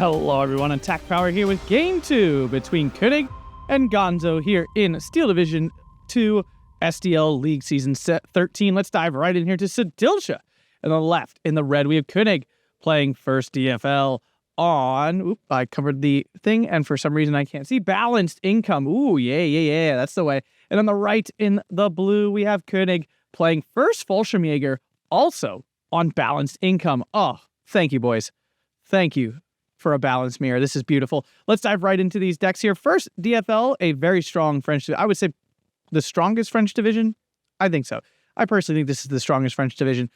Hello everyone, Attack Power here with Game 2 between Koenig and Gonzo here in Steel Division 2 SDL League Season 13. Let's dive right in here to Sedilcia. On the left, in the red, we have Koenig playing first DFL on, I covered the thing, and for some reason I can't see, balanced income. Ooh, yeah, that's the way. And on the right, in the blue, we have Koenig playing first Fallschirmjager, also on balanced income. Oh, thank you, boys. Thank you for a balanced mirror. This is beautiful. Let's dive right into these decks here. First, DFL, a very strong French, I would say the strongest French division. I think so. I personally think this is the strongest French division.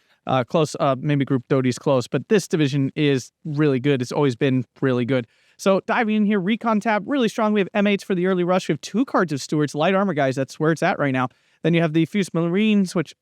Close, maybe Group Doty's close, but this division is really good. It's always been really good. So diving in here, Recon tab, really strong. We have M8s for the early rush. We have 2 cards of Stewards, light armor guys. That's where it's at right now. Then you have the Fused Marines, which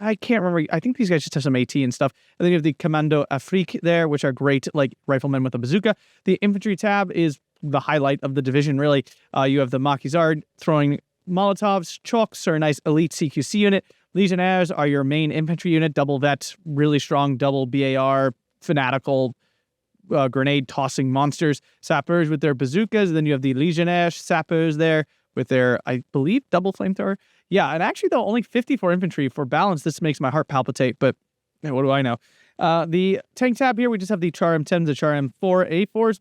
I can't remember. I think these guys just have some AT and stuff. And then you have the Commando Afrique there, which are great, like riflemen with a bazooka. The infantry tab is the highlight of the division, really. You have the Maquisard throwing Molotovs. Chooks are a nice elite CQC unit. Legionnaires are your main infantry unit, double vet, really strong, double BAR, fanatical, grenade-tossing monsters. Sappers with their bazookas. Then you have the Legionnaire sappers there with their, I believe, double flamethrower. Yeah, and actually, though, only 54 infantry. For balance, this makes my heart palpitate, but what do I know? The tank tab here, we just have the Char M10s, the Char M4 A4s.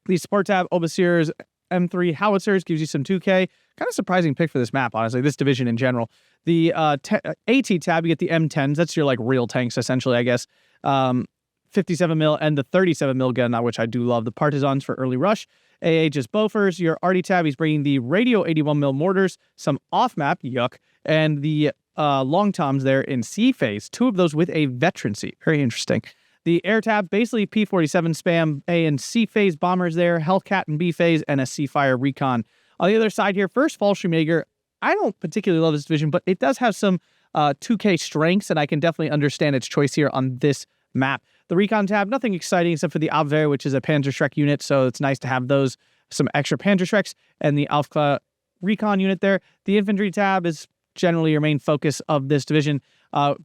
The support tab, Obasirs, M3 howitzers, gives you some 2K. Kind of surprising pick for this map, honestly, this division in general. The AT tab, you get the M10s. That's your, like, real tanks, essentially, I guess. 57 mil and the 37 mil gun, which I do love. The Partisans for early rush. AA just Bofors. Your Arty tab, he's bringing the Radio 81 mil mortars, some off-map, yuck, and the Long Toms there in C phase. 2 of those with a veterancy. Very interesting. The Air tab, basically P-47 spam A and C phase bombers there, Hellcat in B phase, and a C-Fire Recon. On the other side here, first Fallschirmjager. I don't particularly love this division, but it does have some 2K strengths, and I can definitely understand its choice here on this map. The Recon tab, nothing exciting except for the Abwehr, which is a Panzerschreck unit, so it's nice to have those, some extra Panzerschrecks, and the Aufkla Recon unit there. The Infantry tab is generally your main focus of this division.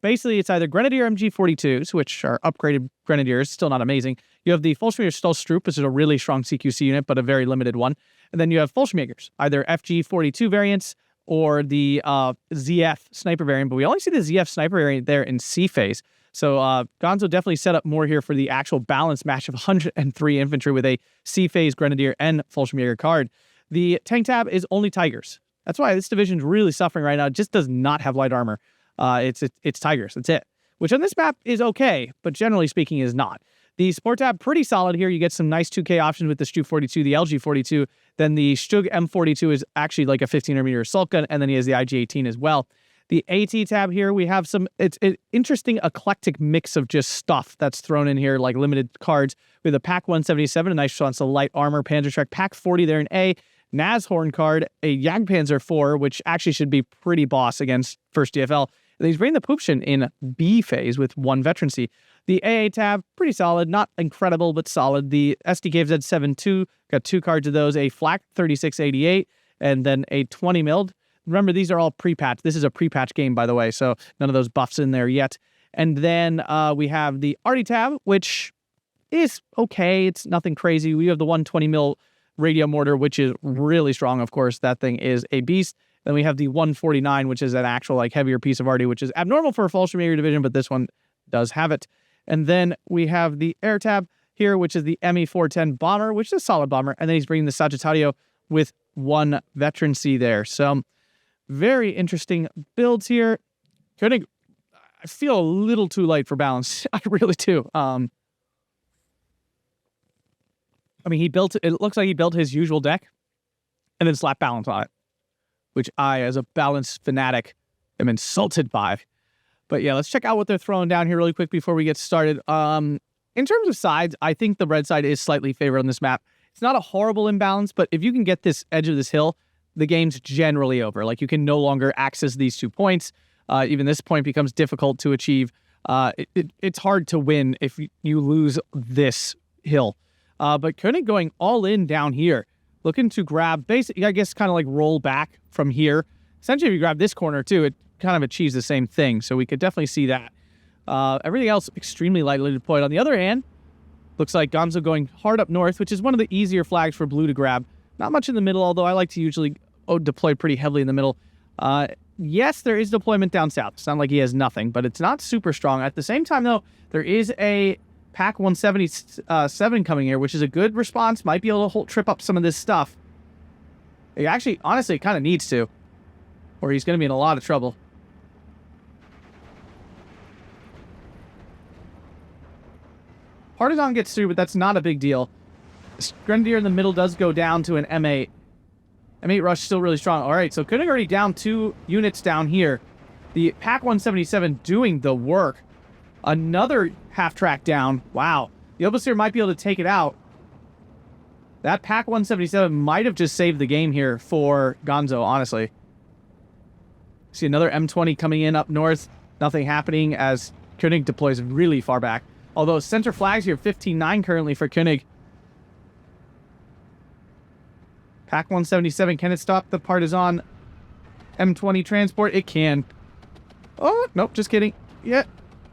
Basically, it's either Grenadier MG42s, which are upgraded Grenadiers, still not amazing. You have the Fallschirmjager Stollstroop, which is a really strong CQC unit, but a very limited one. And then you have Fallschirmjagers, either FG42 variants or the ZF sniper variant, but we only see the ZF sniper variant there in C phase. So Gonzo definitely set up more here for the actual balance match of 103 infantry with a C phase Grenadier and Fallschirmjager card. The tank tab is only Tigers. That's why this division is really suffering right now. It just does not have light armor. It's Tigers. That's it. Which on this map is okay, but generally speaking is not. The support tab, pretty solid here. You get some nice 2K options with the Stu 42, the LG 42. Then the Stug M42 is actually like a 1500-meter assault gun, and then he has the IG-18 as well. The AT tab here, we have it's an interesting eclectic mix of just stuff that's thrown in here, like limited cards. We have the Pack 177, a nice chance of light armor, Panzerschreck, Pack 40 there in A, Nashorn card, a Jagdpanzer 4, which actually should be pretty boss against first DFL. And he's bringing the Poopchen in B phase with 1 veterancy. The AA tab, pretty solid, not incredible, but solid. The SDKZ 7.2, got 2 cards of those, a Flak 3688, and then a 20 milled. Remember, these are all pre-patched. This is a pre-patch game, by the way, so none of those buffs in there yet. And then we have the Arty tab, which is okay. It's nothing crazy. We have the 120 mil radio mortar, which is really strong, of course. That thing is a beast. Then we have the 149, which is an actual, like, heavier piece of Arty, which is abnormal for a Fallschirmjager division, but this one does have it. And then we have the Air tab here, which is the ME410 bomber, which is a solid bomber. And then he's bringing the Sagittario with 1 veterancy there. So very interesting builds here. Koenig, I feel a little too light for balance. I really do. I mean, it looks like he built his usual deck and then slapped balance on it, which I, as a balance fanatic, am insulted by. But yeah, let's check out what they're throwing down here really quick before we get started. In terms of sides, I think the red side is slightly favored on this map. It's not a horrible imbalance, but if you can get this edge of this hill, the game's generally over. Like, you can no longer access these 2 points. Even this point becomes difficult to achieve. It's hard to win if you lose this hill. But Koenig going all in down here, looking to grab, basically, I guess, kind of like roll back from here. Essentially, if you grab this corner too, it kind of achieves the same thing. So we could definitely see that. Everything else extremely lightly deployed. On the other hand, Looks like Gonzo going hard up north, which is one of the easier flags for blue to grab. Not much in the middle, although I like to usually deploy pretty heavily in the middle. Yes, there is deployment down south. It's not like he has nothing, but it's not super strong. At the same time, though, there is a Pack 177 coming here, which is a good response. Might be able to trip up some of this stuff. It actually, honestly, it kind of needs to, or he's going to be in a lot of trouble. Partisan gets through, but that's not a big deal. Grenadier in the middle does go down to an M8. M8 rush still really strong. All right, so Koenig already down 2 units down here. The Pack 177 doing the work. Another half-track down. Wow. The Overseer might be able to take it out. That Pack 177 might have just saved the game here for Gonzo, honestly. See another M20 coming in up north. Nothing happening as Koenig deploys really far back. Although center flags here, 15-9 currently for Koenig. Pack 177, can it stop the Partisan M20 transport? It can. Oh, nope, just kidding. Yeah,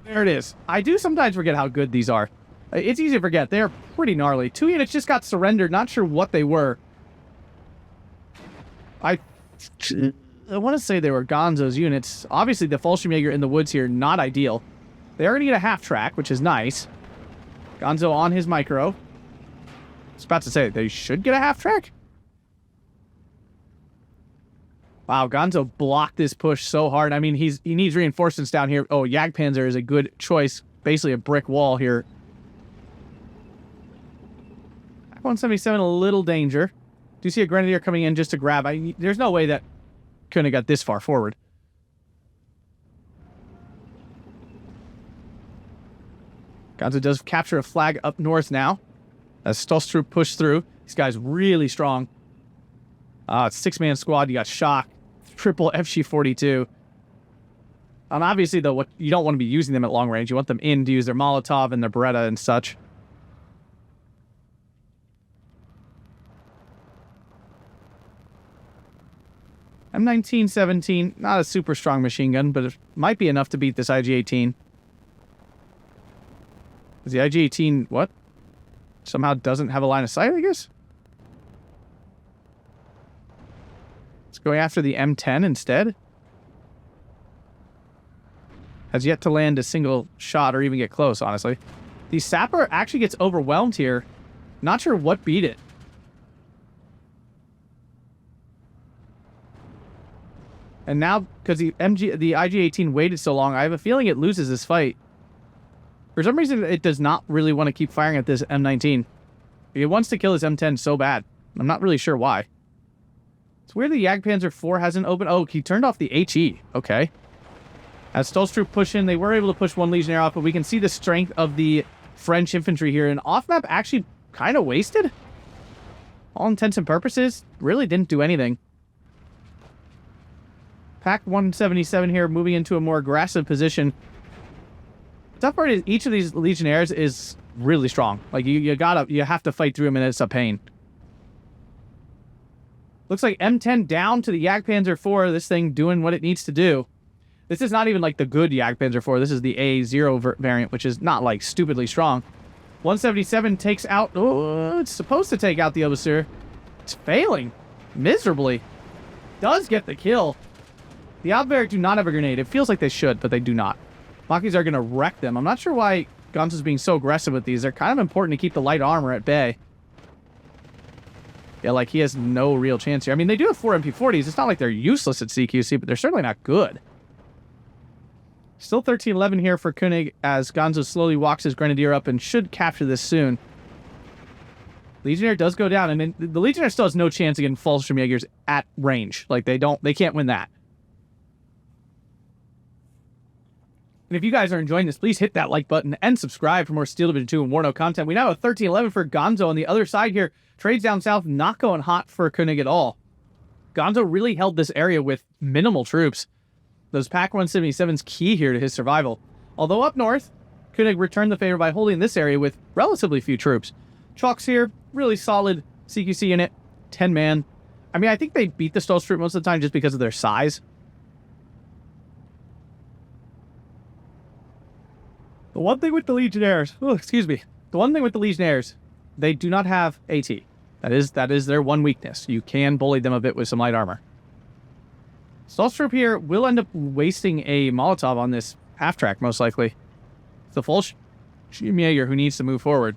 there it is. I do sometimes forget how good these are. It's easy to forget. They're pretty gnarly. 2 units just got surrendered. Not sure what they were. I want to say they were Gonzo's units. Obviously, the Fallschirmjager in the woods here, not ideal. They are going to get a half track, which is nice. Gonzo on his micro. I was about to say, they should get a half track. Wow, Gonzo blocked this push so hard. I mean, he needs reinforcements down here. Oh, Jagdpanzer is a good choice. Basically a brick wall here. 177, a little danger. Do you see a Grenadier coming in just to grab? There's no way that couldn't have got this far forward. Gonzo does capture a flag up north now. As Stolstrup pushed through. These guys really strong. It's 6-man squad. You got Shock. Triple FG-42. And obviously, though, you don't want to be using them at long range. You want them in to use their Molotov and their Beretta and such. M1917, not a super strong machine gun, but it might be enough to beat this IG-18. Is the IG-18, what? Somehow doesn't have a line of sight, I guess? It's going after the M10 instead. Has yet to land a single shot or even get close, honestly. The Sapper actually gets overwhelmed here. Not sure what beat it. And now, because the IG-18 waited so long, I have a feeling it loses this fight. For some reason, it does not really want to keep firing at this M19. It wants to kill this M10 so bad. I'm not really sure why. It's weird the Jagdpanzer IV hasn't opened. Oh, he turned off the HE. Okay. As Stolstrup push in, they were able to push one Legionnaire off, but we can see the strength of the French infantry here. And off-map actually kind of wasted. All intents and purposes, really didn't do anything. Pack 177 here, moving into a more aggressive position. The tough part is each of these Legionnaires is really strong. Like, you have to fight through them, and it's a pain. Looks like M10 down to the Jagdpanzer IV. This thing doing what it needs to do. This is not even like the good Jagdpanzer IV. This is the A0 variant, which is not like stupidly strong. 177 takes out. Oh, it's supposed to take out the Overseer. It's failing miserably. Does get the kill. The Abwehr do not have a grenade. It feels like they should, but they do not. Machis are going to wreck them. I'm not sure why Gonzo's being so aggressive with these. They're kind of important to keep the light armor at bay. Yeah, like he has no real chance here. I mean, they do have 4 MP40s. It's not like they're useless at CQC, but they're certainly not good. Still 13-11 here for Koenig as Gonzo slowly walks his Grenadier up and should capture this soon. Legionnaire does go down, and the Legionnaire still has no chance against Fallschirmjagers at range. Like, they can't win that. And if you guys are enjoying this, please hit that like button and subscribe for more Steel Division 2 and Warno content. We now have 13-11 for Gonzo on the other side here. Trades down south, not going hot for Koenig at all. Gonzo really held this area with minimal troops. Those Pack 177's key here to his survival. Although up north, Koenig returned the favor by holding this area with relatively few troops. Chalks here, really solid CQC unit, 10-man. I mean, I think they beat the Stolstrup most of the time just because of their size. The one thing with the Legionnaires, oh, excuse me, The one thing with the Legionnaires, they do not have AT. That is their one weakness. You can bully them a bit with some light armor. Stallstrup here will end up wasting a Molotov on this half track, most likely. It's the Fallschirmjager who needs to move forward.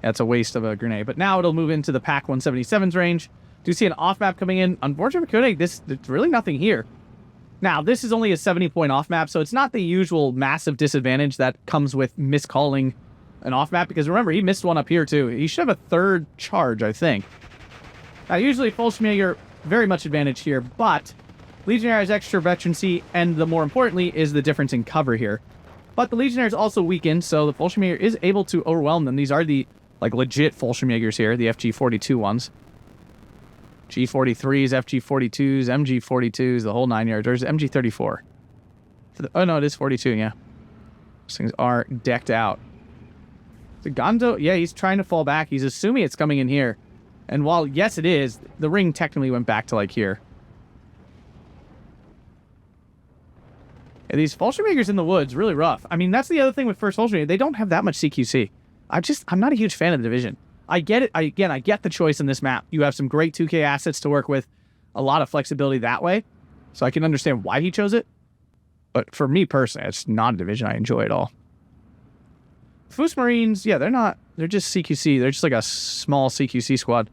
That's a waste of a grenade. But now it'll move into the Pack 177's range. Do you see an off-map coming in? Unfortunately for Koenig, there's really nothing here. Now, this is only a 70-point off-map, so it's not the usual massive disadvantage that comes with miscalling an off-map, because remember, he missed one up here, too. He should have a third charge, I think. Now, usually, Fallschirmjager, very much advantage here, but Legionnaire has extra veterancy, and the more importantly is the difference in cover here. But the Legionnaire is also weakened, so the Fallschirmjager is able to overwhelm them. These are the, like, legit Fallschirmjagers here, the FG42 ones. G43s, FG42s, MG42s, the whole 9 yards. There's MG34. Oh, no, it is 42, yeah. Those things are decked out. So Gonzo, yeah, he's trying to fall back. He's assuming it's coming in here. And while, yes, it is, the ring technically went back to, like, here. Yeah, these Fallschirmjagers in the woods, really rough. I mean, that's the other thing with first Fallschirmjager. They don't have that much CQC. I'm not a huge fan of the division. I get it. I get the choice in this map. You have some great 2K assets to work with, a lot of flexibility that way, so I can understand why he chose it. But for me personally, it's not a division I enjoy at all. Foos Marines, yeah, they're just CQC. They're just like a small CQC squad.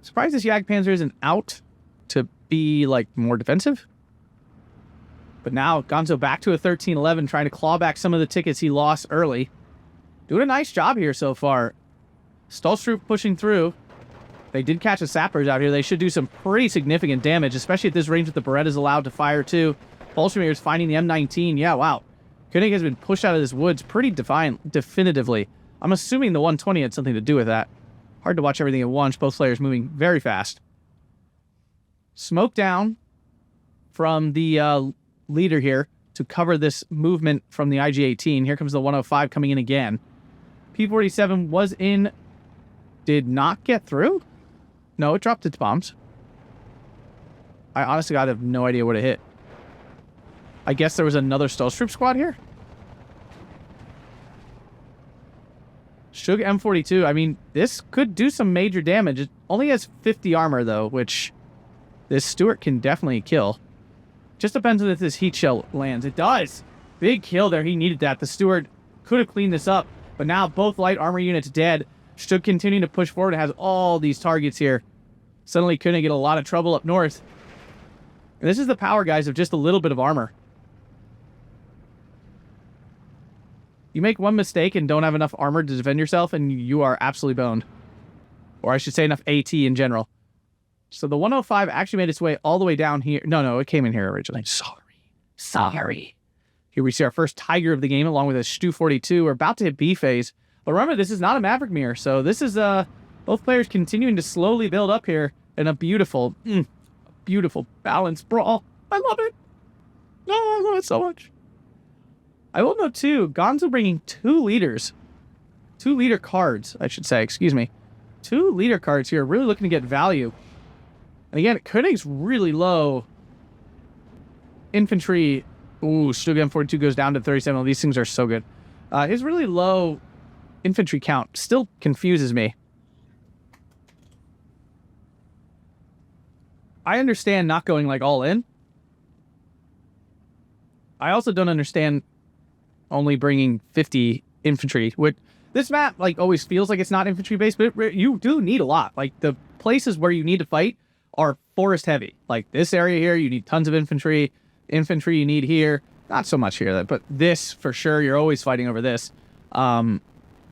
Surprised this Jagdpanzer isn't out to be, like, more defensive. But now Gonzo back to a 13-11, trying to claw back some of the tickets he lost early. Doing a nice job here so far. Stallstrup pushing through. They did catch the sappers out here. They should do some pretty significant damage, especially at this range with the Beretta's allowed to fire too. Fallschirmjager's finding the M19. Yeah, wow. Koenig has been pushed out of this woods pretty definitively. I'm assuming the 120 had something to do with that. Hard to watch everything at once. Both players moving very fast. Smoke down from the leader here to cover this movement from the IG-18. Here comes the 105 coming in again. P-47 was in, did not get through? No, it dropped its bombs. I honestly God have no idea what it hit. I guess there was another Stallstrup squad here? Shug M42, I mean, this could do some major damage. It only has 50 armor, though, which this Stuart can definitely kill. Just depends on if this heat shell lands. It does! Big kill there. He needed that. The Stuart could have cleaned this up, but now both light armor units dead. Should continue to push forward. It has all these targets here. Suddenly couldn't get a lot of trouble up north. And this is the power, guys, of just a little bit of armor. You make one mistake and don't have enough armor to defend yourself, and you are absolutely boned. Or I should say enough AT in general. So the 105 actually made its way all the way down here. No, it came in here originally. Sorry. Here we see our first Tiger of the game, along with a Stu 42. We're about to hit B phase. But remember, this is not a Maverick mirror, so this is both players continuing to slowly build up here in a beautiful balanced brawl. I love it. No, I love it so much. I will note, too, Gonzo bringing 2 leaders. 2 leader cards, I should say. Excuse me. 2 leader cards here, really looking to get value. And again, Koenig's really low. Infantry. Ooh, Stug M42 goes down to 37. These things are so good. His really low infantry count still confuses me. I understand not going, like, all in. I also don't understand only bringing 50 infantry. Which, this map, like, always feels like it's not infantry-based, but you do need a lot. Like, the places where you need to fight are forest-heavy. Like, this area here, you need tons of infantry. Infantry you need here. Not so much here, but this, for sure, you're always fighting over this.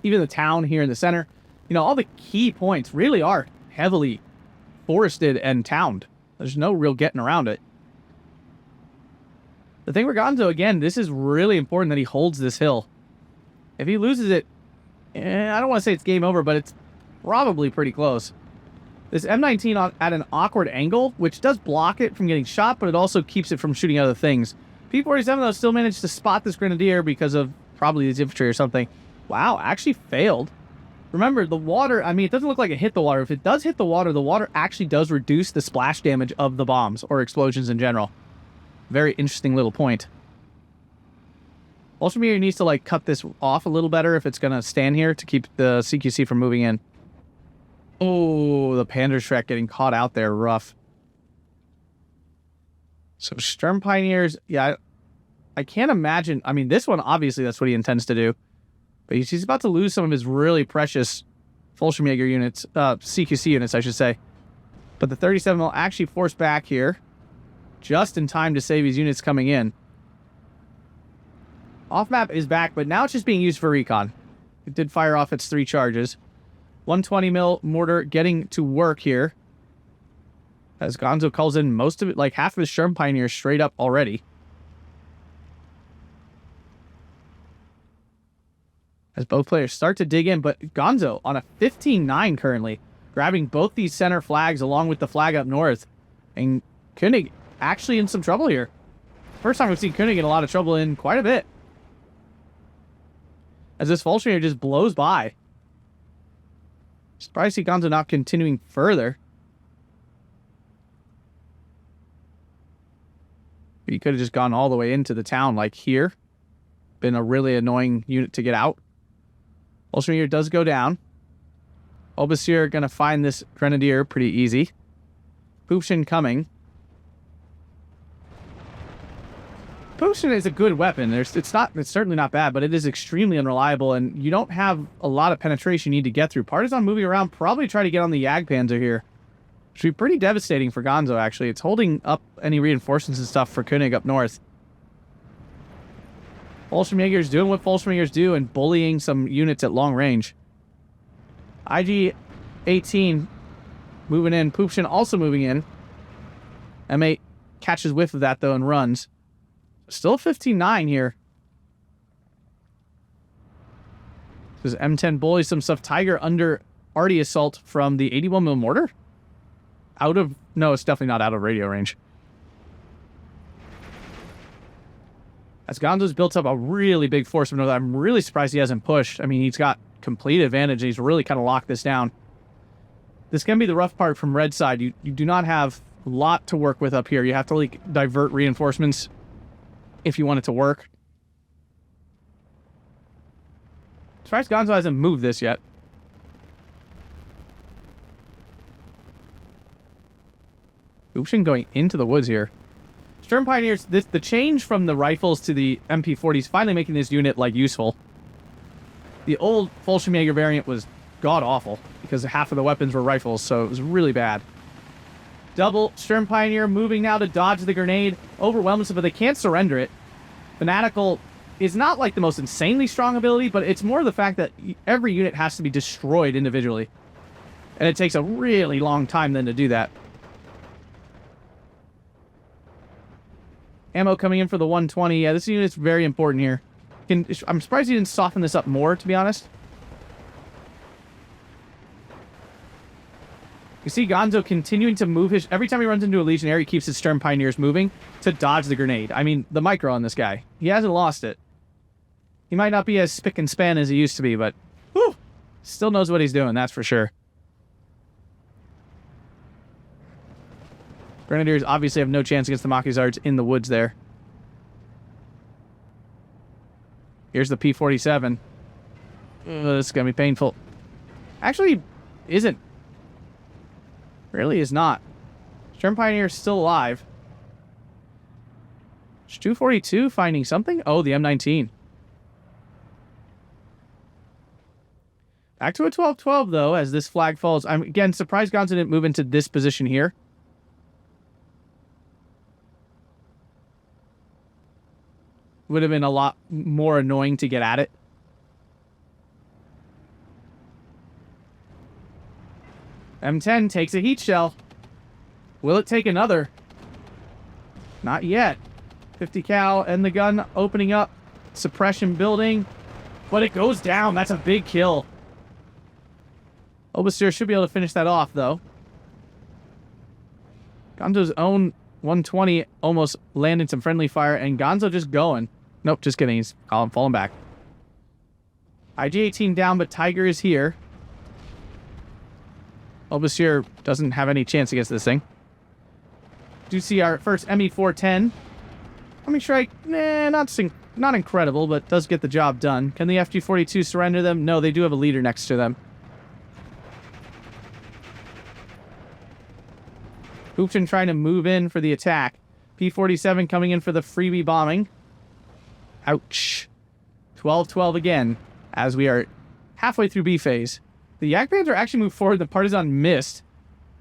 Even the town here in the center. You know, all the key points really are heavily forested and towned. There's no real getting around it. The thing with Gonzo, again, this is really important that he holds this hill. If he loses it, I don't want to say it's game over, but it's probably pretty close. This M19 at an awkward angle, which does block it from getting shot, but it also keeps it from shooting other things. P-47, though, still managed to spot this Grenadier because of probably his infantry or something. Wow, actually failed. Remember, the water, I mean, it doesn't look like it hit the water. If it does hit the water actually does reduce the splash damage of the bombs or explosions in general. very interesting little point. Fallschirmjager needs to, like, cut this off a little better if it's going to stand here to keep the CQC from moving in. Oh, the Panzerschreck getting caught out there. Rough. So Sturm Pioneers, yeah, I can't imagine. I mean, this one, obviously, that's what he intends to do. But he's about to lose some of his really precious Fallschirmjager units, CQC units, I should say. But the 37 will actually force back here just in time to save his units coming in. Off-map is back, but now it's just being used for recon. It did fire off its 3 charges. 120 mil mortar getting to work here. As Gonzo calls in most of it, like half of his Sturm Pioneers straight up already. As both players start to dig in, but Gonzo on a 15-9 currently, grabbing both these center flags along with the flag up north. And Koenig actually in some trouble here. First time we've seen Koenig in a lot of trouble in quite a bit. As this Fallschirmjager just blows by. Surprised to see Gonzo not continuing further. He could have just gone all the way into the town, like here. Been a really annoying unit to get out. Fallschirmjager does go down. Obasier going to find this Grenadier pretty easy. Poopshin coming. Poopshin is a good weapon. It's certainly not bad, but it is extremely unreliable, and you don't have a lot of penetration you need to get through. Partisan moving around, probably try to get on the Jagdpanzer here. Which would be pretty devastating for Gonzo, actually. It's holding up any reinforcements and stuff for Koenig up north. Fallschirmjager's doing what Fallschirmjagers do and bullying some units at long range. IG-18 moving in. Poopshin also moving in. M8 catches whiff of that, though, and runs. Still 15-9 here. Does M10 bully some stuff? Tiger under arty assault from the 81mm mortar? Out of... No, it's definitely not out of radio range. As Gonzo's built up a really big force of north, I'm really surprised he hasn't pushed. I mean, he's got complete advantage. He's really kind of locked this down. This can be the rough part from red side. You do not have a lot to work with up here. You have to, like, divert reinforcements if you want it to work. Surprised Gonzo hasn't moved this yet. Poopshin going into the woods here. Sturm Pioneers, the change from the rifles to the MP40 is finally making this unit, like, useful. The old Fallschirmjager variant was god-awful because half of the weapons were rifles, so it was really bad. Double Sturm Pioneer moving now to dodge the grenade. Overwhelms it, but they can't surrender it. Fanatical is not, like, the most insanely strong ability, but it's more the fact that every unit has to be destroyed individually. And it takes a really long time then to do that. Ammo coming in for the 120. Yeah, this unit's very important here. I'm surprised he didn't soften this up more, to be honest. You see Gonzo continuing to move his... Every time he runs into a Legionnaire, he keeps his Sturm Pioneers moving to dodge the grenade. I mean, the micro on this guy. He hasn't lost it. He might not be as spick and span as he used to be, but... Whew, still knows what he's doing, that's for sure. Grenadiers obviously have no chance against the Maquisards in the woods there. Here's the P-47. This is going to be painful. Actually, isn't. Really is not. Sturm Pioneer is still alive. Is 242 finding something? Oh, the M19. Back to a 12-12, though, as this flag falls. I'm, again, surprised Gonzo didn't move into this position here. Would have been a lot more annoying to get at it. M10 takes a heat shell. Will it take another? Not yet. 50 cal and the gun opening up. Suppression building. But it goes down. That's a big kill. Obasier should be able to finish that off, though. Gonzo's own 120 almost landing some friendly fire, and Gonzo just going. Nope, just kidding. He's falling back. IG-18 down, but Tiger is here. Obasier doesn't have any chance against this thing. Do see our first ME-410 Bombing strike, not incredible, but does get the job done. Can the FG-42 surrender them? No, they do have a leader next to them. Hoopton trying to move in for the attack. P-47 coming in for the freebie bombing. Ouch. 12-12 again, as we are halfway through B phase. The Jagdpanzer actually moved forward. The Partisan missed.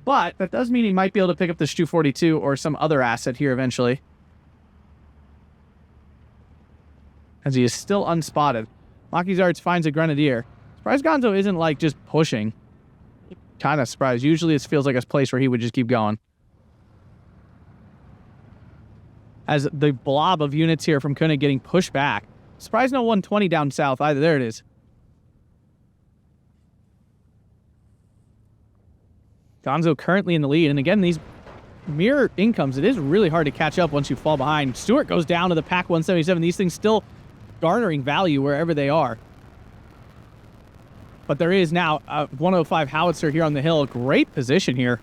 But that does mean he might be able to pick up the Stu-42 or some other asset here eventually. As he is still unspotted. Maquisards finds a Grenadier. Surprised Gonzo isn't, like, just pushing. Kind of surprised. Usually this feels like a place where he would just keep going. As the blob of units here from Koenig getting pushed back. Surprised no 120 down south either. There it is. Gonzo currently in the lead. And again, these mirror incomes, it is really hard to catch up once you fall behind. Stewart goes down to the Pac 177. These things still garnering value wherever they are. But there is now a 105 howitzer here on the hill. Great position here.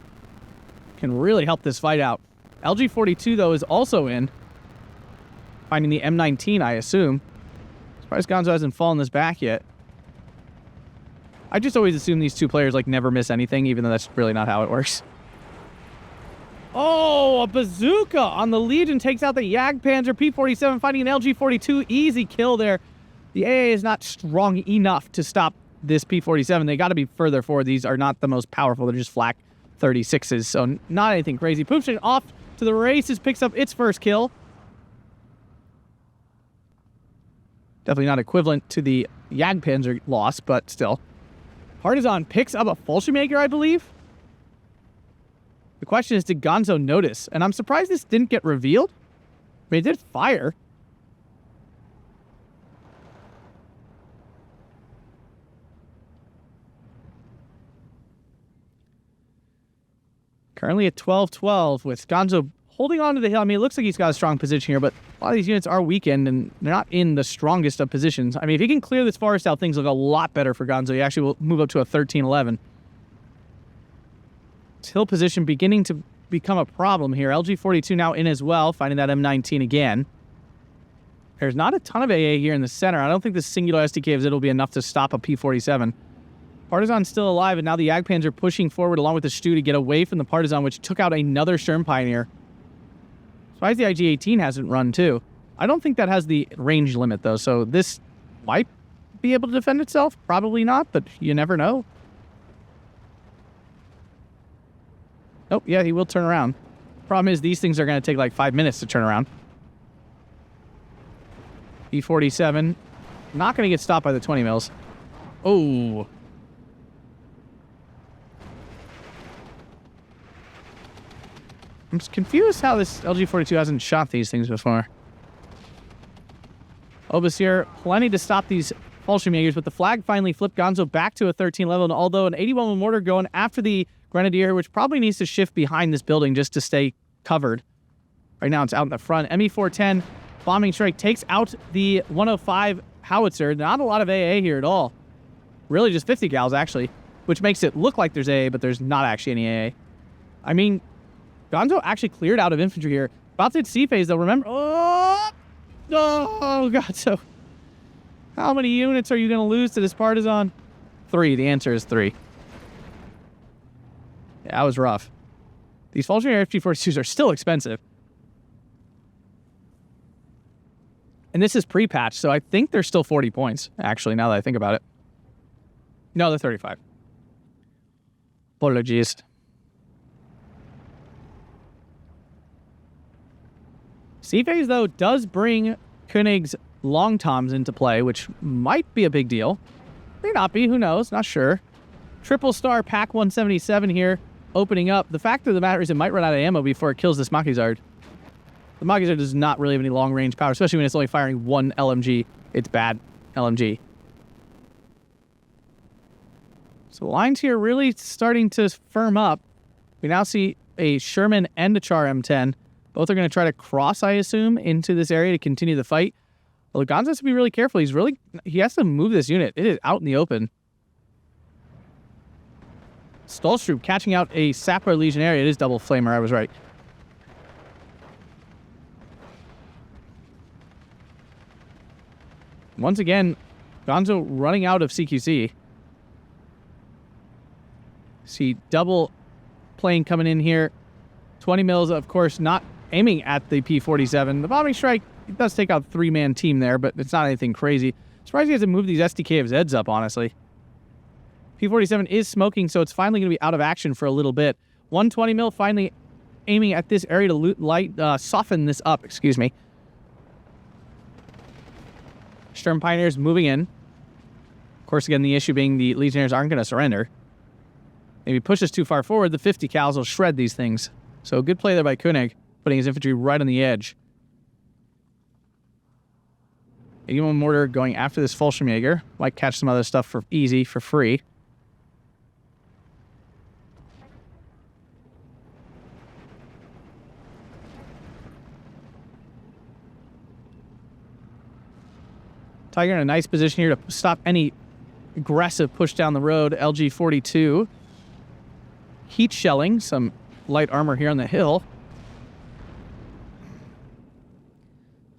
Can really help this fight out. LG-42, though, is also in. Finding the M19, I assume. Surprised Gonzo hasn't fallen this back yet. I just always assume these two players, like, never miss anything, even though that's really not how it works. Oh, a bazooka on the Legion takes out the Jagdpanzer. P-47 finding an LG-42. Easy kill there. The AA is not strong enough to stop this P-47. They got to be further forward. These are not the most powerful. They're just flak 36s, so not anything crazy. Poopshin off to the races, picks up its first kill. Definitely not equivalent to the Jagdpanzer loss, but still. Partisan picks up a Fallschirmjager, I believe. The question is, did Gonzo notice? And I'm surprised this didn't get revealed. I mean, it did fire. Currently at 12-12 with Gonzo holding on to the hill. I mean, it looks like he's got a strong position here, but a lot of these units are weakened and they're not in the strongest of positions. I mean, if he can clear this forest out, things look a lot better for Gonzo. He actually will move up to a 13-11. His hill position beginning to become a problem here. LG-42 now in as well, finding that M19 again. There's not a ton of AA here in the center. I don't think this singular SDK of Zit will be enough to stop a P-47. Partisan's still alive, and now the Jagdpanzer pushing forward along with the Stu to get away from the Partisan, which took out another Sturm Pioneer. Surprised the IG-18 hasn't run, too. I don't think that has the range limit, though, so this might be able to defend itself. Probably not, but you never know. Oh, yeah, he will turn around. Problem is, these things are going to take like 5 minutes to turn around. E-47, not going to get stopped by the 20 mils. Oh. I'm just confused how this LG-42 hasn't shot these things before. Obus here, plenty to stop these Fallschirmjagers, but the flag finally flipped Gonzo back to a 13 level, and although an 81 mortar going after the Grenadier, which probably needs to shift behind this building just to stay covered. Right now it's out in the front. ME-410 bombing strike takes out the 105 howitzer. Not a lot of AA here at all. Really just 50 gals, actually, which makes it look like there's AA, but there's not actually any AA. I mean, Gonzo actually cleared out of infantry here. About to hit C phase, though. Remember? Oh, God. So how many units are you going to lose to this Partisan? 3. The answer is 3. Yeah, that was rough. These Fallschirmjager FG-42s are still expensive. And this is pre-patch, so I think they're still 40 points, actually, now that I think about it. No, they're 35. Apologies. C-Phase, though, does bring Koenig's long toms into play, which might be a big deal. May not be, who knows, not sure. Triple star Pac 177 here, opening up. The fact of the matter is it might run out of ammo before it kills this Maquisard. The Maquisard does not really have any long-range power, especially when it's only firing one LMG. It's bad LMG. So the lines here really starting to firm up. We now see a Sherman and a Char M10. Both are going to try to cross, I assume, into this area to continue the fight. Although Gonzo has to be really careful. He has to move this unit. It is out in the open. Stolstrup catching out a Sapper Legionnaire. It is double flamer, I was right. Once again, Gonzo running out of CQC. See double plane coming in here. 20 mils, of course, not aiming at the P-47. The bombing strike, it does take out a 3-man team there, but it's not anything crazy. Surprised he hasn't moved these SDKFZs up, honestly. P-47 is smoking, so it's finally going to be out of action for a little bit. 120 mil finally aiming at this area to soften this up, excuse me. Sturm Pioneers moving in. Of course, again, the issue being the Legionnaires aren't going to surrender. If he pushes too far forward, the 50 cals will shred these things. So good play there by Koenig, putting his infantry right on the edge. 81 mortar going after this Fallschirmjager. Might catch some other stuff for easy, for free. Tiger in a nice position here to stop any aggressive push down the road. LG-42. Heat shelling some light armor here on the hill.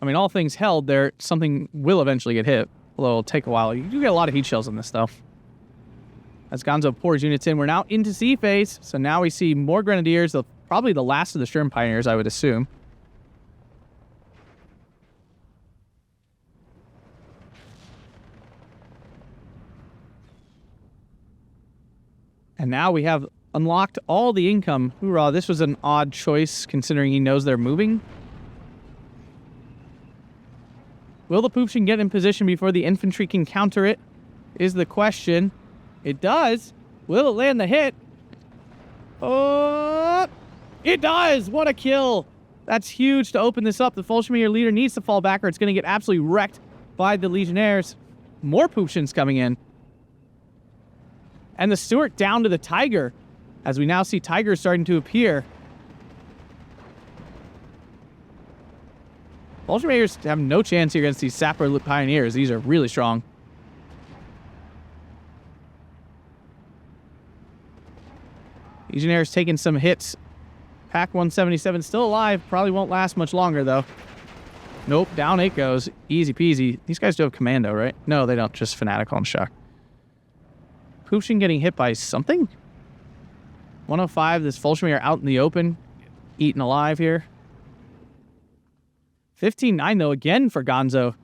I mean, all things held there, something will eventually get hit, although it'll take a while. You do get a lot of heat shells in this, though. As Gonzo pours units in, we're now into sea phase, so now we see more Grenadiers, probably the last of the Sturm Pioneers, I would assume. And now we have unlocked all the income. Hoorah, this was an odd choice considering he knows they're moving. Will the Poopchen get in position before the infantry can counter it? Is the question. It does. Will it land the hit? Oh, it does! What a kill! That's huge to open this up. The Fallschirmjager leader needs to fall back or it's going to get absolutely wrecked by the Legionnaires. More Poopchens coming in. And the Stuart down to the Tiger, as we now see Tigers starting to appear. Fallschirmjagers have no chance here against these Sapper Pioneers. These are really strong. Legionnaires taking some hits. Pack 177 still alive. Probably won't last much longer, though. Nope, down it goes. Easy peasy. These guys do have commando, right? No, they don't. Just fanatical and shock. Poopchen getting hit by something? 105, this Fallschirmjager out in the open. Eaten alive here. 15-9, though, again for Gonzo.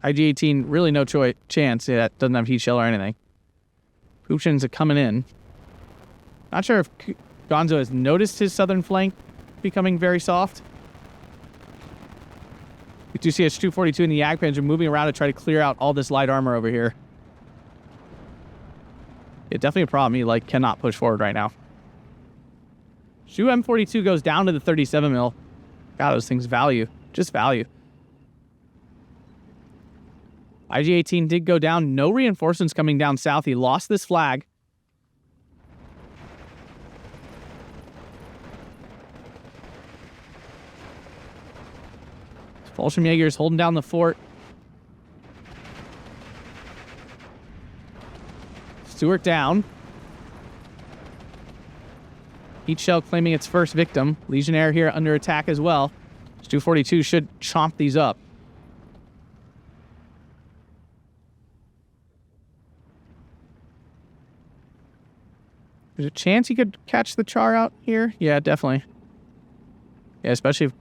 IG-18, really no chance. Yeah, that doesn't have heat shell or anything. Poopchens are coming in. Not sure if Gonzo has noticed his southern flank becoming very soft. We do see S242 in the Jagdpanzer moving around to try to clear out all this light armor over here. Yeah, definitely a problem. He, cannot push forward right now. Shu M42 goes down to the 37 mil. God, those things value. Just value. IG-18 did go down. No reinforcements coming down south. He lost this flag. Fallschirmjagers holding down the fort. Stuart down. Heat shell claiming its first victim. Legionnaire here under attack as well. 242 should chomp these up. There's a chance he could catch the char out here. Yeah, definitely. Yeah, especially if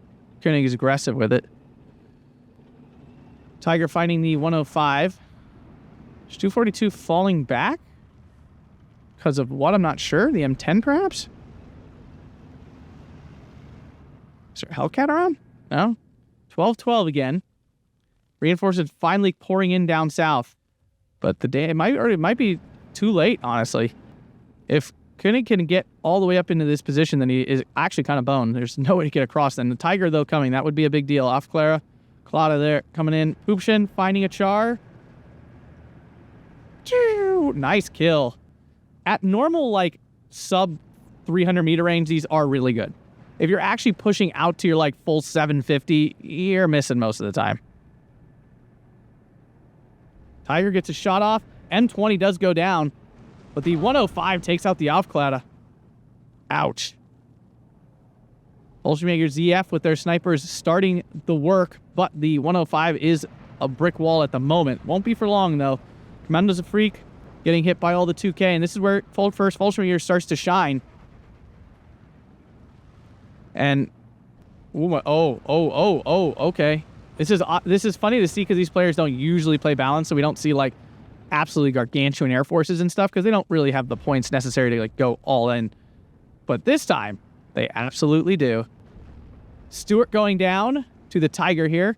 Koenig is aggressive with it. Tiger fighting the 105. 242 falling back? Because of what? I'm not sure. The M10 perhaps? Is there a Hellcat around? No. 12-12 again. Reinforcements finally pouring in down south. But it might be too late, honestly. If Koenig can get all the way up into this position, then he is actually kind of boned. There's no way to get across. Then the Tiger, though, coming. That would be a big deal. Off Clara. Claudia there coming in. Poopchen finding a char. Nice kill. At normal, sub 300 meter range, these are really good. If you're actually pushing out to your, full 750, you're missing most of the time. Tiger gets a shot off. M20 does go down. But the 105 takes out the Aufkläder. Ouch. Fallschirmjager ZF with their snipers starting the work, but the 105 is a brick wall at the moment. Won't be for long, though. Commando's a freak, getting hit by all the 2K, and this is where first Fallschirmjager starts to shine. And okay. This is funny to see because these players don't usually play balance, so we don't see like absolutely gargantuan air forces and stuff because they don't really have the points necessary to like go all in. But this time, they absolutely do. Stewart going down to the Tiger here.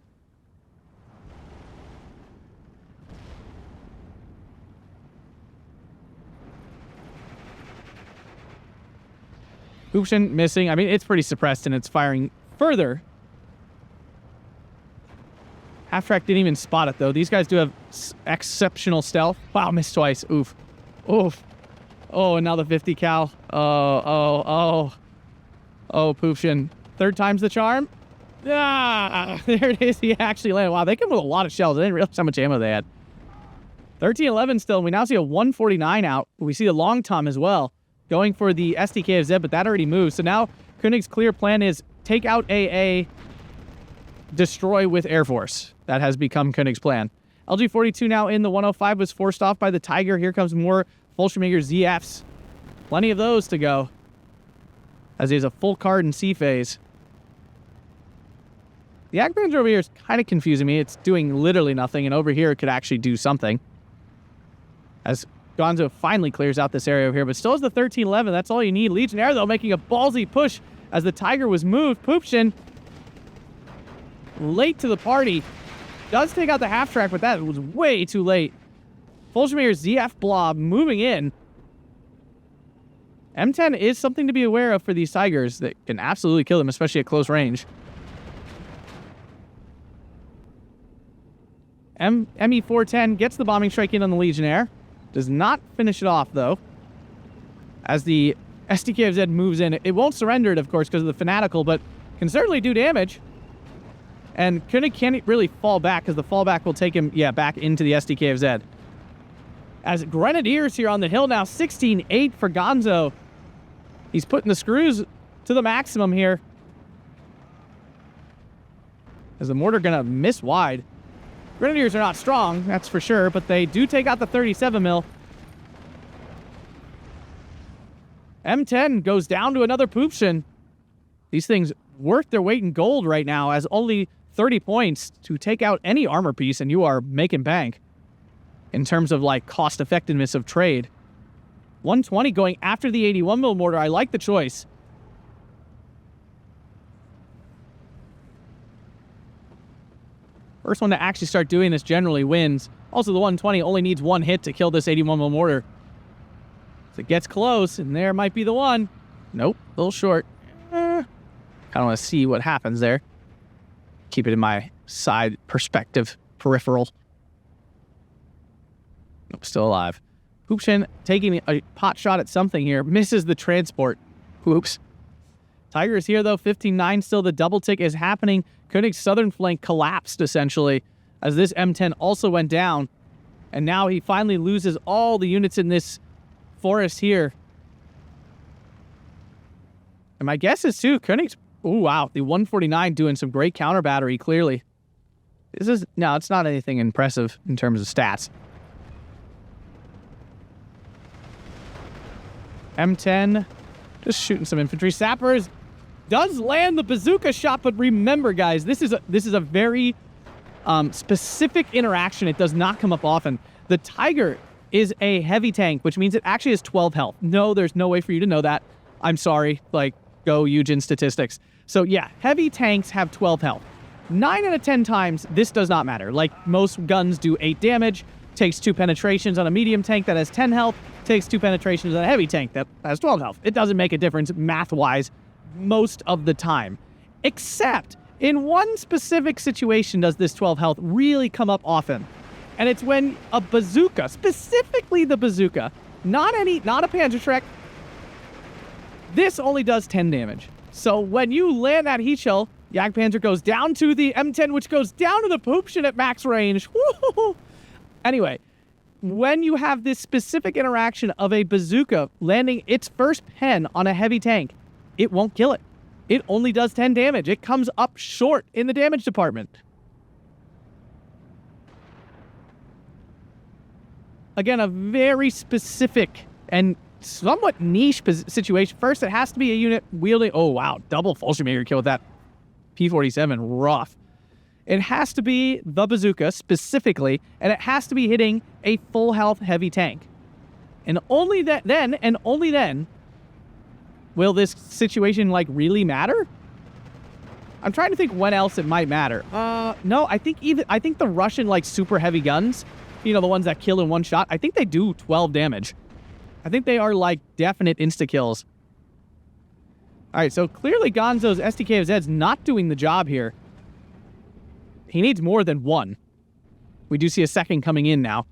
Hoopshin missing. I mean, it's pretty suppressed and it's firing further. Half-track didn't even spot it, though. These guys do have exceptional stealth. Wow, missed twice. Oof. Oof. Oh, and now the 50 cal. Oh, Poopshin. Third time's the charm. Ah, there it is. He actually landed. Wow, they come with a lot of shells. I didn't realize how much ammo they had. 13-11 still. We now see a 149 out. We see a long tom as well going for the SDKFZ, but that already moved. So now Koenig's clear plan is take out AA, destroy with Air Force. That has become Koenig's plan. LG-42 now in the 105 was forced off by the Tiger. Here comes more Fallschirmjager ZFs. Plenty of those to go, as he has a full card in C phase. The Ag Panzer over here is kind of confusing me. It's doing literally nothing, and over here it could actually do something. As Gonzo finally clears out this area over here, but still has the 13-11. That's all you need. Legionnaire, though, making a ballsy push as the Tiger was moved. Poopshin, late to the party, does take out the half-track, but that was way too late. Fallschirmjager ZF blob moving in. M10 is something to be aware of for these Tigers that can absolutely kill them, especially at close range. ME410 gets the bombing strike in on the Legionnaire. Does not finish it off, though. As the SDKFZ moves in. It won't surrender it, of course, because of the Fanatical, but can certainly do damage. And Koenig can't really fall back, because the fallback will take him, back into the SDKFZ. As Grenadiers here on the hill now, 16-8 for Gonzo. He's putting the screws to the maximum here. Is the mortar going to miss wide? Grenadiers are not strong, that's for sure, but they do take out the 37 mil. M10 goes down to another Poopshin. These things worth their weight in gold right now, as only 30 points to take out any armor piece, and you are making bank in terms of like cost effectiveness of trade. 120 going after the 81 mil mortar. I like the choice. First one to actually start doing this generally wins. Also, the 120 only needs one hit to kill this 81 mil mortar. So it gets close, and there might be the one. Nope, a little short. Kind of want to see what happens there. Keep it in my side perspective, peripheral. Nope, still alive. Poopshin taking a pot shot at something here. Misses the transport. Oops. Tiger is here, though. 15-9 still. The double tick is happening. Koenig's southern flank collapsed, essentially, as this M10 also went down. And now he finally loses all the units in this forest here. And my guess is, too, Koenig's... Oh, wow. The 149 doing some great counter battery, clearly. This is... No, it's not anything impressive in terms of stats. M10 just shooting some infantry. Sappers does land the bazooka shot, but remember, guys, this is a very specific interaction. It does not come up often. The Tiger is a heavy tank, which means it actually has 12 health. No, there's no way for you to know that. I'm sorry. Like, go Eugen statistics. So yeah, heavy tanks have 12 health. 9 out of 10 times, this does not matter. Like, most guns do 8 damage, takes 2 penetrations on a medium tank that has 10 health, takes 2 penetrations on a heavy tank that has 12 health. It doesn't make a difference math-wise most of the time. Except in one specific situation does this 12 health really come up often. And it's when a bazooka, specifically the bazooka, not a Panzerschreck, this only does 10 damage. So when you land that heat shell, Jagdpanzer goes down to the M10, which goes down to the Poopshin at max range. Woo-hoo-hoo. Anyway, when you have this specific interaction of a bazooka landing its first pen on a heavy tank, it won't kill it. It only does 10 damage. It comes up short in the damage department. Again, a very specific and somewhat niche situation. First, it has to be a unit wielding... Oh, wow. Double Fallschirmjager kill with that P-47. Rough. It has to be the bazooka, specifically, and it has to be hitting a full health heavy tank. And only then, will this situation, like, really matter? I'm trying to think when else it might matter. No, I think the Russian, like, super heavy guns, you know, the ones that kill in one shot, I think they do 12 damage. I think they are, like, definite insta-kills. All right, so clearly Gonzo's SDKFZ's not doing the job here. He needs more than one. We do see a second coming in now.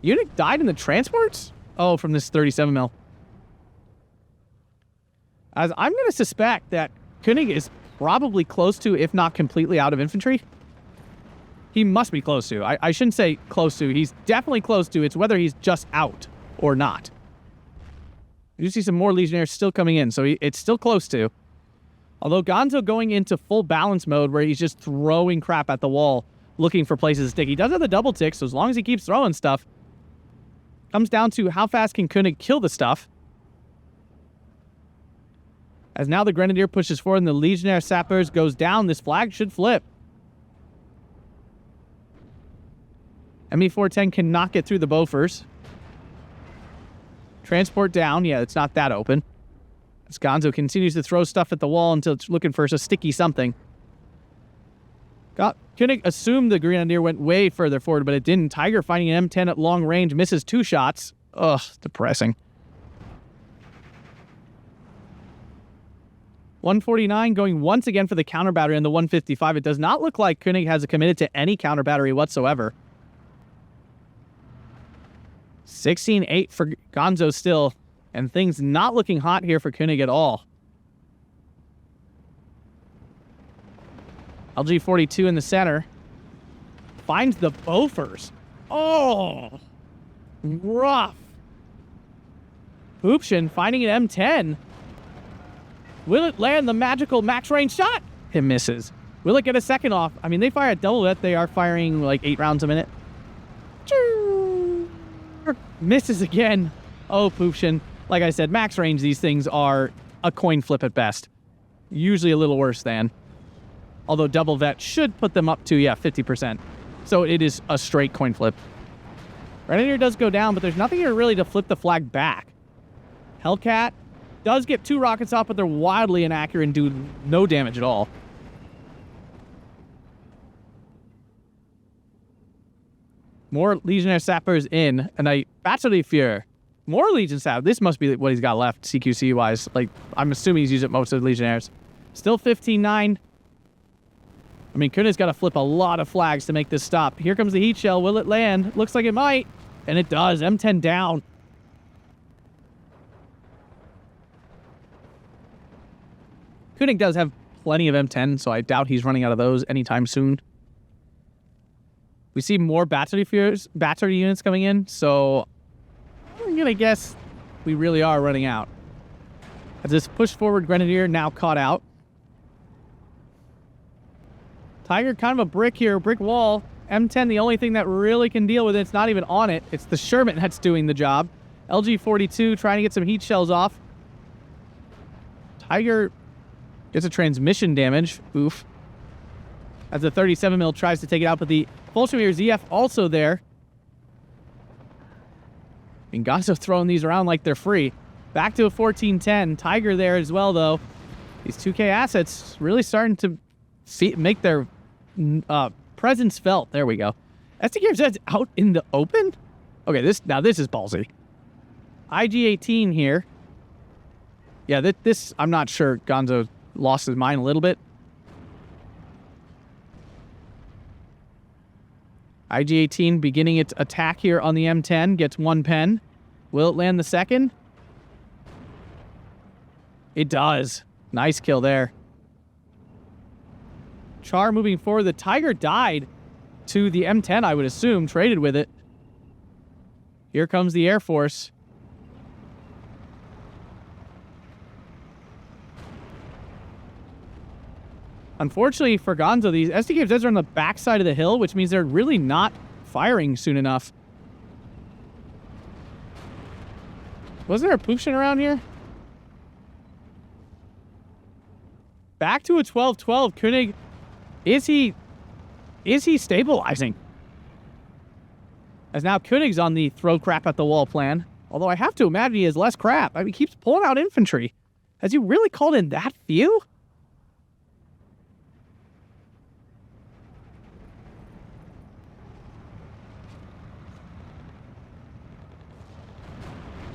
Unit died in the transports? Oh, from this 37 mil. As I'm going to suspect that Koenig is probably close to, if not completely out of infantry. He must be close to. I shouldn't say close to. He's definitely close to. It's whether he's just out or not. You see some more Legionnaires still coming in, so it's still close to. Although Gonzo going into full balance mode where he's just throwing crap at the wall, looking for places to stick. He does have the double tick, so as long as he keeps throwing stuff, comes down to how fast can Koenig kill the stuff. As now the Grenadier pushes forward and the Legionnaire Sappers goes down, this flag should flip. ME-410 cannot get through the Bofors. Transport down. Yeah, it's not that open. As Gonzo continues to throw stuff at the wall until it's looking for a sticky something. Koenig assumed the Grenadier went way further forward, but it didn't. Tiger finding an M10 at long range, misses 2 shots. Ugh, depressing. 149 going once again for the counter battery on the 155. It does not look like Koenig has committed to any counter battery whatsoever. 16-8 for Gonzo still, and things not looking hot here for Koenig at all. LG-42 in the center. Finds the Bofors. Oh! Rough. Poopshin finding an M10. Will it land the magical max range shot? It misses. Will it get a second off? I mean, they fire at double that. They are firing like 8 rounds a minute. Misses again. Oh, Poopshin. Like I said, max range, these things are a coin flip at best. Usually a little worse than. Although double vet should put them up to, yeah, 50%. So it is a straight coin flip. Grenadier does go down, but there's nothing here really to flip the flag back. Hellcat does get 2 rockets off, but they're wildly inaccurate and do no damage at all. More Legionnaire Sappers in, and a Battery Fuhrer. More Legion Sappers. This must be what he's got left, CQC-wise. Like, I'm assuming he's used it most of the Legionnaires. Still 15-9. I mean, Koenig's got to flip a lot of flags to make this stop. Here comes the heat shell. Will it land? Looks like it might. And it does. M10 down. Koenig does have plenty of M10, so I doubt he's running out of those anytime soon. We see more battery units coming in, so I'm going to guess we really are running out. As this push forward Grenadier now caught out. Tiger kind of a brick here, brick wall. M10, the only thing that really can deal with it, it's not even on it. It's the Sherman that's doing the job. LG-42 trying to get some heat shells off. Tiger gets a transmission damage. Oof. As the 37 mil tries to take it out, but the Fallschirmjager ZF also there. And Gonzo throwing these around like they're free. Back to a 14-10. Tiger there as well, though. These 2K assets really starting to make their presence felt. There we go. SDKFZ's out in the open? Okay, this is ballsy. IG-18 here. Yeah, this I'm not sure. Gonzo lost his mind a little bit. IG-18 beginning its attack here on the M10. Gets 1 pen. Will it land the second? It does. Nice kill there. Char moving forward. The Tiger died to the M10, I would assume. Traded with it. Here comes the Air Force. Unfortunately for Gonzo, these SDKs are on the backside of the hill, which means they're really not firing soon enough. Was there a Poopshin around here? Back to a 12-12. Koenig, is he stabilizing? As now Koenig's on the throw crap at the wall plan. Although I have to imagine he has less crap. I mean, he keeps pulling out infantry. Has he really called in that few?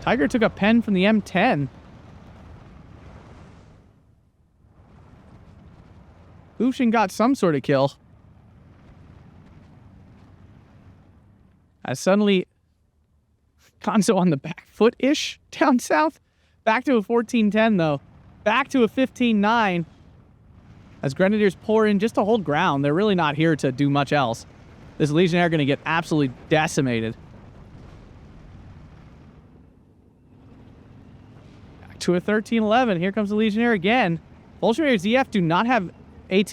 Tiger took a pen from the M10. Poopshin got some sort of kill. As suddenly, Gonzo on the back foot-ish down south. Back to a 14-10, though. Back to a 15-9. As Grenadiers pour in just to hold ground. They're really not here to do much else. This Legionnaire going to get absolutely decimated. Back to a 13-11. Here comes the Legionnaire again. Fallschirmjager ZF do not have AT.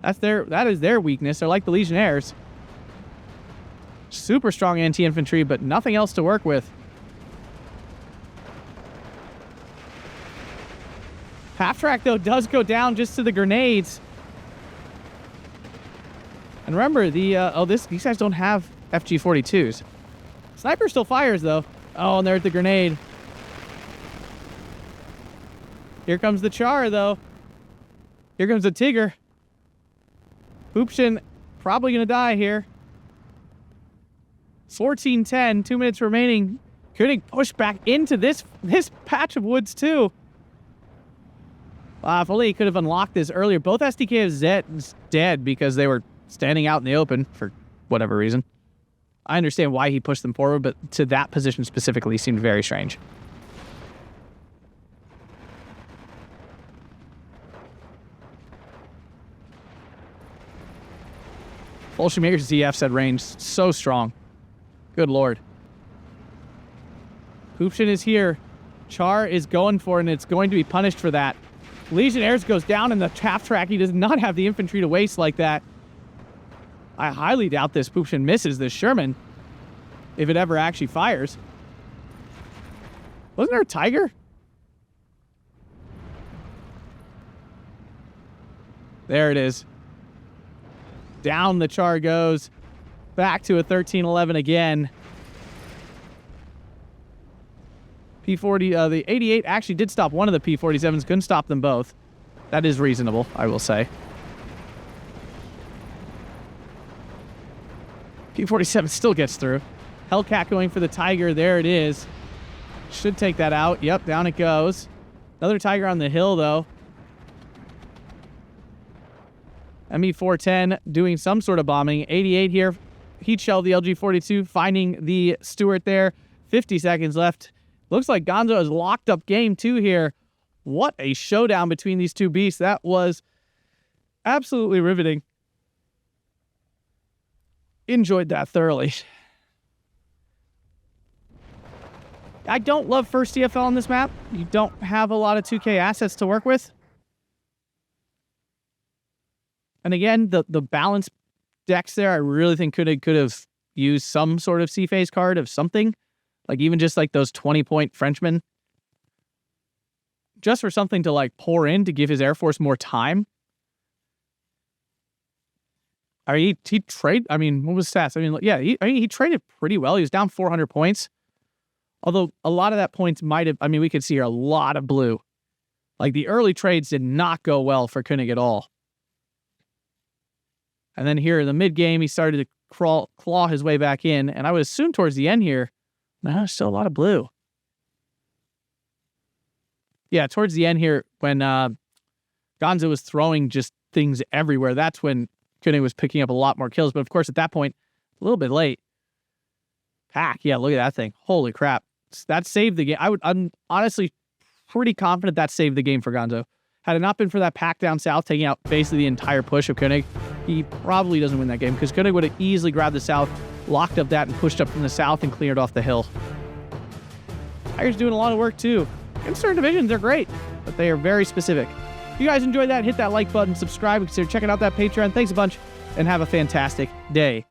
That is their weakness. They're like the Legionnaires. Super strong anti-infantry, but nothing else to work with. Half track, though, does go down just to the grenades. And remember, these guys don't have FG-42s. Sniper still fires, though. Oh, and there's the grenade. Here comes the Char, though. Here comes the Tigger. Poopshin probably going to die here. 14-10, 2 minutes remaining. Koenig pushed back into this patch of woods, too. If only he could have unlocked this earlier. Both SDKs dead because they were standing out in the open for whatever reason. I understand why he pushed them forward, but to that position specifically seemed very strange. Fallschirmjager's ZF's at range so strong. Good lord. Poopshin is here. Char is going for it, and it's going to be punished for that. Legionnaires goes down in the half track. He does not have the infantry to waste like that. I highly doubt this Poopshin misses this Sherman, if it ever actually fires. Wasn't there a Tiger? There it is. Down the Char goes. Back to a 13-11 again. P-40, the 88 actually did stop one of the P-47s. Couldn't stop them both. That is reasonable, I will say. P-47 still gets through. Hellcat going for the Tiger. There it is. Should take that out. Yep, down it goes. Another Tiger on the hill, though. ME-410 doing some sort of bombing. 88 here. Heat shell the LG-42, finding the Stuart there. 50 seconds left. Looks like Gonzo has locked up game 2 here. What a showdown between these two beasts. That was absolutely riveting. Enjoyed that thoroughly. I don't love first CFL on this map. You don't have a lot of 2K assets to work with. And again, the balance decks there, I really think could have used some sort of C-phase card of something. Like even just like those 20-point Frenchmen. Just for something to like pour in to give his Air Force more time. I mean, he traded, I mean, what was stats? I mean, yeah, he traded pretty well. He was down 400 points. Although a lot of that points might have, I mean, we could see here a lot of blue. Like the early trades did not go well for Koenig at all. And then here in the mid-game, he started to claw his way back in. And I would assume towards the end here, no, still a lot of blue. Yeah, towards the end here, when Gonzo was throwing just things everywhere, that's when Koenig was picking up a lot more kills. But of course, at that point, a little bit late. Pack, yeah, look at that thing. Holy crap. That saved the game. I'm honestly pretty confident that saved the game for Gonzo. Had it not been for that pack down south, taking out basically the entire push of Koenig, he probably doesn't win that game because Koenig would have easily grabbed the south, locked up that, and pushed up from the south and cleared off the hill. Tiger's doing a lot of work too. In certain divisions, they're great, but they are very specific. If you guys enjoyed that, hit that like button, subscribe, consider checking out that Patreon. Thanks a bunch, and have a fantastic day.